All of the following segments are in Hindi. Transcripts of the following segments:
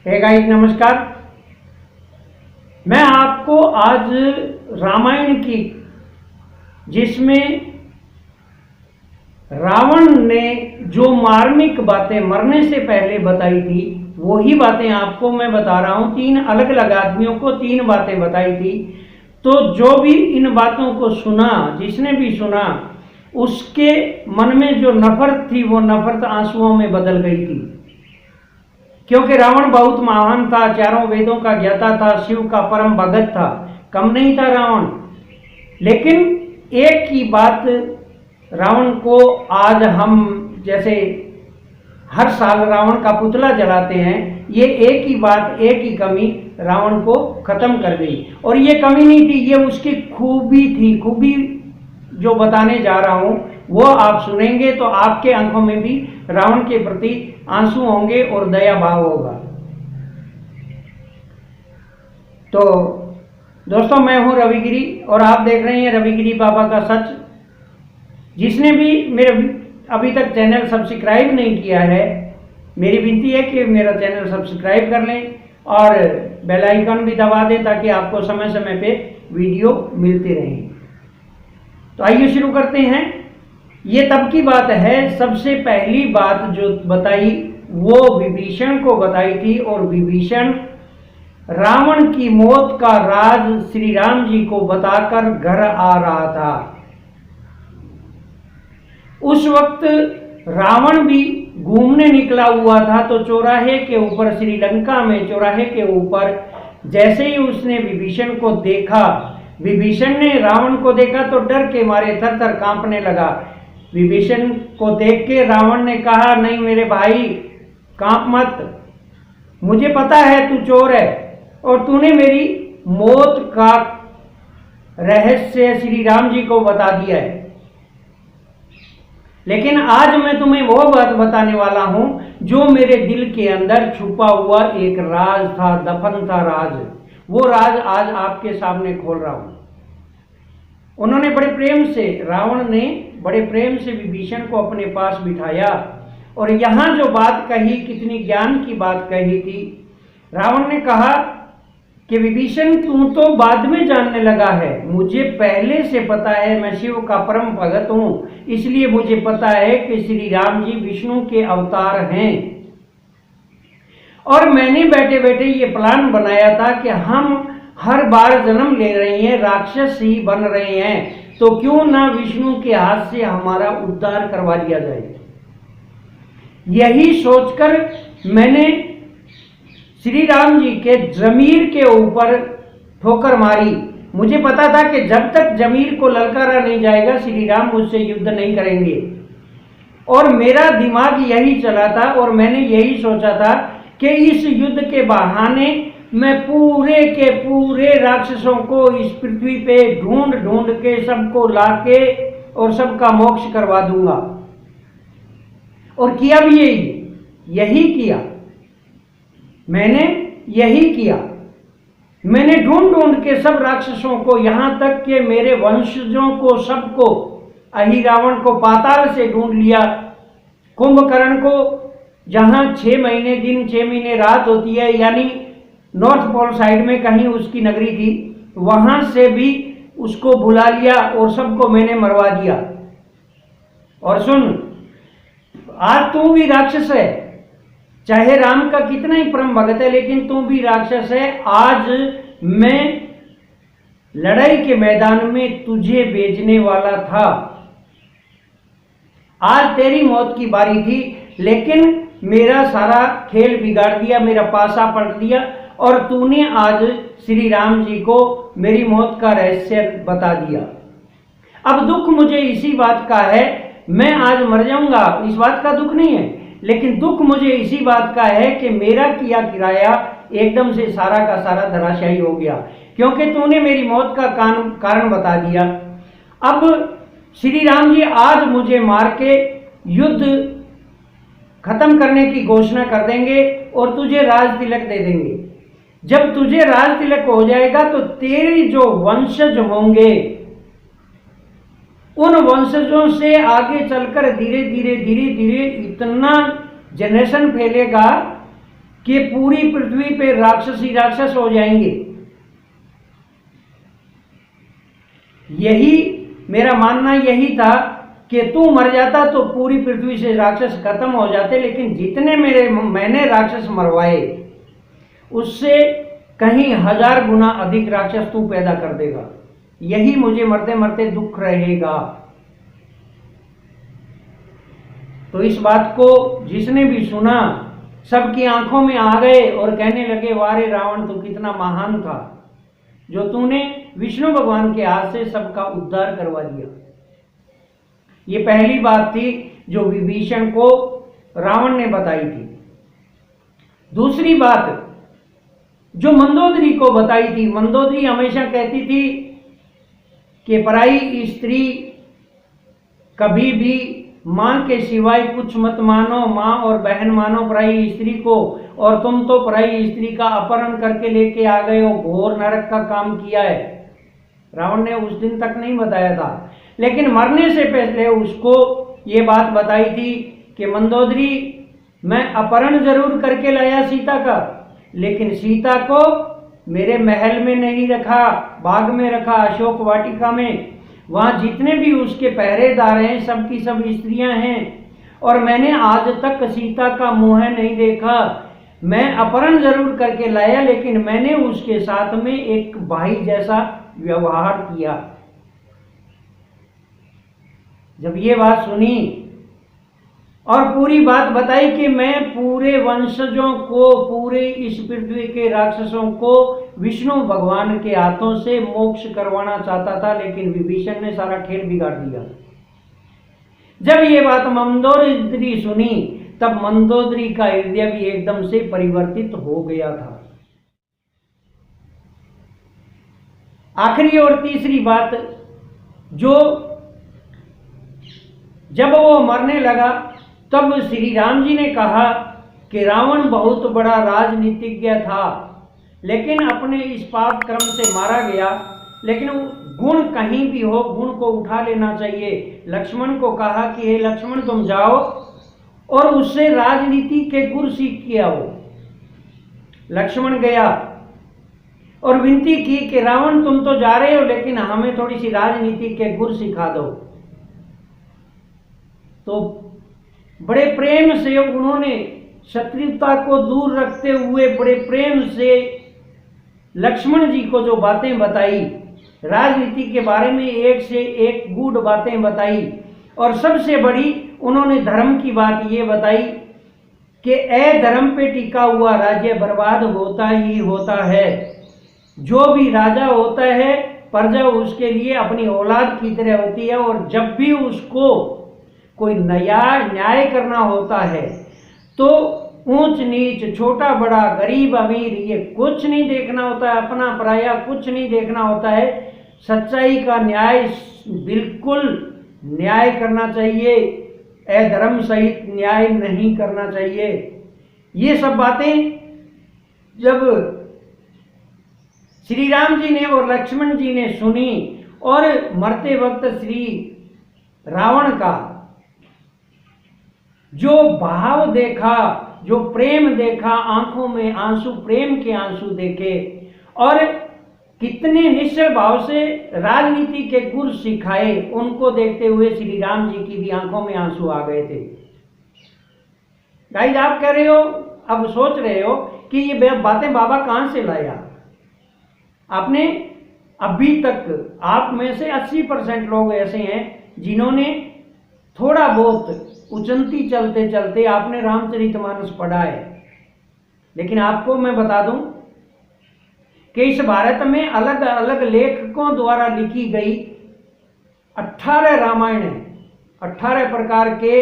हे गाइस, नमस्कार। मैं आपको आज रामायण की, जिसमें रावण ने जो मार्मिक बातें मरने से पहले बताई थी, वही बातें आपको मैं बता रहा हूं। 3 अलग अलग आदमियों को 3 बातें बताई थी। तो जो भी इन बातों को सुना, जिसने भी सुना, उसके मन में जो नफरत थी वो नफरत आंसुओं में बदल गई थी। क्योंकि रावण बहुत महान था, चारों वेदों का ज्ञाता था, शिव का परम भगत था, कम नहीं था रावण। लेकिन एक ही बात रावण को आज हम जैसे हर साल रावण का पुतला जलाते हैं, ये एक ही बात, एक ही कमी रावण को खत्म कर गई। और ये कमी नहीं थी, ये उसकी खूबी थी। खूबी जो बताने जा रहा हूं वो आप सुनेंगे तो आपके आंखों में भी रावण के प्रति आंसू होंगे और दया भाव होगा। तो दोस्तों, मैं हूं रविगिरी और आप देख रहे हैं रविगिरी बाबा का सच। जिसने भी मेरे अभी तक चैनल सब्सक्राइब नहीं किया है, मेरी विनती है कि मेरा चैनल सब्सक्राइब कर लें और बेल आइकन भी दबा दें ताकि आपको समय समय पे वीडियो मिलते रहें। तो आइए शुरू करते हैं। ये तब की बात है, सबसे पहली बात जो बताई वो विभीषण को बताई थी, और विभीषण रावण की मौत का राज श्री राम जी को बताकर घर आ रहा था। उस वक्त रावण भी घूमने निकला हुआ था। तो चौराहे के ऊपर, श्रीलंका में चौराहे के ऊपर जैसे ही उसने विभीषण को देखा, विभीषण ने रावण को देखा तो डर के मारे थर थर कांपने लगा। विभीषण को देख के रावण ने कहा, नहीं मेरे भाई, कांप मत, मुझे पता है तू चोर है और तूने मेरी मौत का रहस्य श्री राम जी को बता दिया है। लेकिन आज मैं तुम्हें वो बात बताने वाला हूं जो मेरे दिल के अंदर छुपा हुआ एक राज था, दफन था राज। वो राज आज आपके सामने खोल रहा हूं। उन्होंने बड़े प्रेम से, रावण ने बड़े प्रेम से विभीषण को अपने पास बिठाया और यहां जो बात कही, कितनी ज्ञान की बात कही थी। रावण ने कहा कि विभीषण, तू तो बाद में जानने लगा है, मुझे पहले से पता है, मैं शिव का परम भगत हूं, इसलिए मुझे पता है कि श्री राम जी विष्णु के अवतार हैं। और मैंने बैठे बैठे ये प्लान बनाया था कि हम हर बार जन्म ले रहे हैं, राक्षस ही बन रहे हैं, तो क्यों ना विष्णु के हाथ से हमारा उद्धार करवा दिया जाए। यही सोचकर मैंने श्री राम जी के जमीर के ऊपर ठोकर मारी। मुझे पता था कि जब तक जमीर को ललकारा नहीं जाएगा, श्री राम मुझसे युद्ध नहीं करेंगे। और मेरा दिमाग यही चला था और मैंने यही सोचा था कि इस युद्ध के बहाने मैं पूरे के पूरे राक्षसों को इस पृथ्वी पे ढूंढ ढूंढ के सबको लाके और सबका मोक्ष करवा दूंगा। और किया भी यही किया, मैंने यही किया। मैंने ढूंढ ढूंढ के सब राक्षसों को, यहां तक कि मेरे वंशजों को, सबको, अहिरावण को पाताल से ढूंढ लिया। कुंभकर्ण को, जहां 6 महीने दिन 6 महीने रात होती है, यानी नॉर्थ पोल साइड में कहीं उसकी नगरी थी, वहां से भी उसको बुला लिया और सबको मैंने मरवा दिया। और सुन, आज तू भी राक्षस है, चाहे राम का कितना ही परम भगत है, लेकिन तू भी राक्षस है। आज मैं लड़ाई के मैदान में तुझे भेजने वाला था, आज तेरी मौत की बारी थी, लेकिन मेरा सारा खेल बिगाड़ दिया, मेरा पासा पलट दिया और तूने आज श्री राम जी को मेरी मौत का रहस्य बता दिया। अब दुख मुझे इसी बात का है, मैं आज मर जाऊंगा, इस बात का दुख नहीं है, लेकिन दुख मुझे इसी बात का है कि मेरा किया किराया एकदम से सारा का सारा धराशायी हो गया, क्योंकि तूने मेरी मौत का कारण बता दिया। अब श्री राम जी आज मुझे मार के युद्ध खत्म करने की घोषणा कर देंगे और तुझे राज तिलक दे देंगे। जब तुझे राज तिलक हो जाएगा तो तेरी जो वंशज होंगे, उन वंशजों से आगे चलकर धीरे धीरे धीरे धीरे इतना जनरेशन फैलेगा कि पूरी पृथ्वी पे राक्षस ही राक्षस हो जाएंगे। यही मेरा मानना यही था कि तू मर जाता तो पूरी पृथ्वी से राक्षस खत्म हो जाते, लेकिन जितने मैंने राक्षस मरवाए उससे कहीं 1000 गुना अधिक राक्षस तू पैदा कर देगा। यही मुझे मरते मरते दुख रहेगा। तो इस बात को जिसने भी सुना सबकी आंखों में आ गए और कहने लगे, वारे रावण तू कितना महान था जो तूने विष्णु भगवान के हाथ से सबका उद्धार करवा दिया। ये पहली बात थी जो विभीषण को रावण ने बताई थी। दूसरी बात जो मंदोदरी को बताई थी, मंदोदरी हमेशा कहती थी कि पराई स्त्री कभी भी मां के सिवाय कुछ मत मानो, मां और बहन मानो पराई स्त्री को, और तुम तो पराई स्त्री का अपहरण करके लेके आ गए हो, घोर नरक का काम किया है। रावण ने उस दिन तक नहीं बताया था, लेकिन मरने से पहले उसको ये बात बताई थी कि मंदोदरी मैं अपहरण जरूर करके लाया सीता का, लेकिन सीता को मेरे महल में नहीं रखा, बाग में रखा, अशोक वाटिका में। वहां जितने भी उसके पहरेदार हैं सबकी सब स्त्रियां हैं, और मैंने आज तक सीता का मुंह नहीं देखा। मैं अपहरण जरूर करके लाया, लेकिन मैंने उसके साथ में एक भाई जैसा व्यवहार किया। जब ये बात सुनी और पूरी बात बताई कि मैं पूरे वंशजों को, पूरे इस पृथ्वी के राक्षसों को विष्णु भगवान के हाथों से मोक्ष करवाना चाहता था, लेकिन विभीषण ने सारा खेल बिगाड़ दिया। जब ये बात मंदोदरी सुनी तब मंदोदरी का हृदय भी एकदम से परिवर्तित हो गया था। आखिरी और तीसरी बात, जो जब वो मरने लगा तब श्री राम जी ने कहा कि रावण बहुत बड़ा राजनीतिज्ञ था, लेकिन अपने इस पाप कर्म से मारा गया। लेकिन गुण कहीं भी हो, गुण को उठा लेना चाहिए। लक्ष्मण को कहा कि हे लक्ष्मण तुम जाओ और उससे राजनीति के गुर सीख के आओ। लक्ष्मण गया और विनती की कि रावण तुम तो जा रहे हो, लेकिन हमें थोड़ी सी राजनीति के गुर सिखा दो। तो बड़े प्रेम से उन्होंने शत्रुता को दूर रखते हुए बड़े प्रेम से लक्ष्मण जी को जो बातें बताई, राजनीति के बारे में एक से एक गूढ़ बातें बताई, और सबसे बड़ी उन्होंने धर्म की बात ये बताई कि अधर्म पे टिका हुआ राज्य बर्बाद होता ही होता है। जो भी राजा होता है प्रजा उसके लिए अपनी औलाद की तरह होती है, और जब भी उसको कोई न्याय करना होता है तो ऊंच नीच, छोटा बड़ा, गरीब अमीर, ये कुछ नहीं देखना होता है, अपना पराया कुछ नहीं देखना होता है। सच्चाई का न्याय, बिल्कुल न्याय करना चाहिए, अधर्म सहित न्याय नहीं करना चाहिए। ये सब बातें जब श्री राम जी ने और लक्ष्मण जी ने सुनी, और मरते वक्त श्री रावण का जो भाव देखा, जो प्रेम देखा, आंखों में आंसू, प्रेम के आंसू देखे, और कितने निश्चल भाव से राजनीति के गुर सिखाए, उनको देखते हुए श्री राम जी की भी आंखों में आंसू आ गए थे। गाइस, आप कह रहे हो, अब सोच रहे हो कि ये बातें बाबा कहां से लाया। आपने अभी तक आप में से 80% लोग ऐसे हैं जिन्होंने थोड़ा बहुत उचंती चलते चलते आपने रामचरितमानस पढ़ा है, लेकिन आपको मैं बता दूं कि इस भारत में अलग अलग लेखकों द्वारा लिखी गई 18 रामायण है। 18 प्रकार के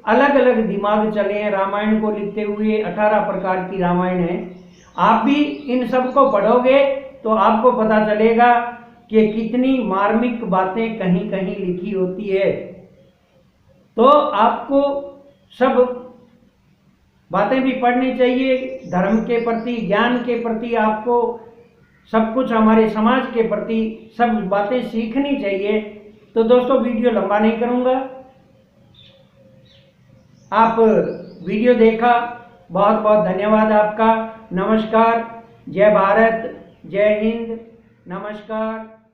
अलग अलग दिमाग चले हैं रामायण को लिखते हुए। 18 प्रकार की रामायण है। आप भी इन सब को पढ़ोगे तो आपको पता चलेगा कि कितनी मार्मिक बातें कहीं कहीं लिखी होती है। तो आपको सब बातें भी पढ़नी चाहिए, धर्म के प्रति, ज्ञान के प्रति, आपको सब कुछ हमारे समाज के प्रति सब बातें सीखनी चाहिए। तो दोस्तों, वीडियो लंबा नहीं करूंगा। आप वीडियो देखा बहुत बहुत धन्यवाद आपका। नमस्कार, जय भारत, जय हिंद, नमस्कार।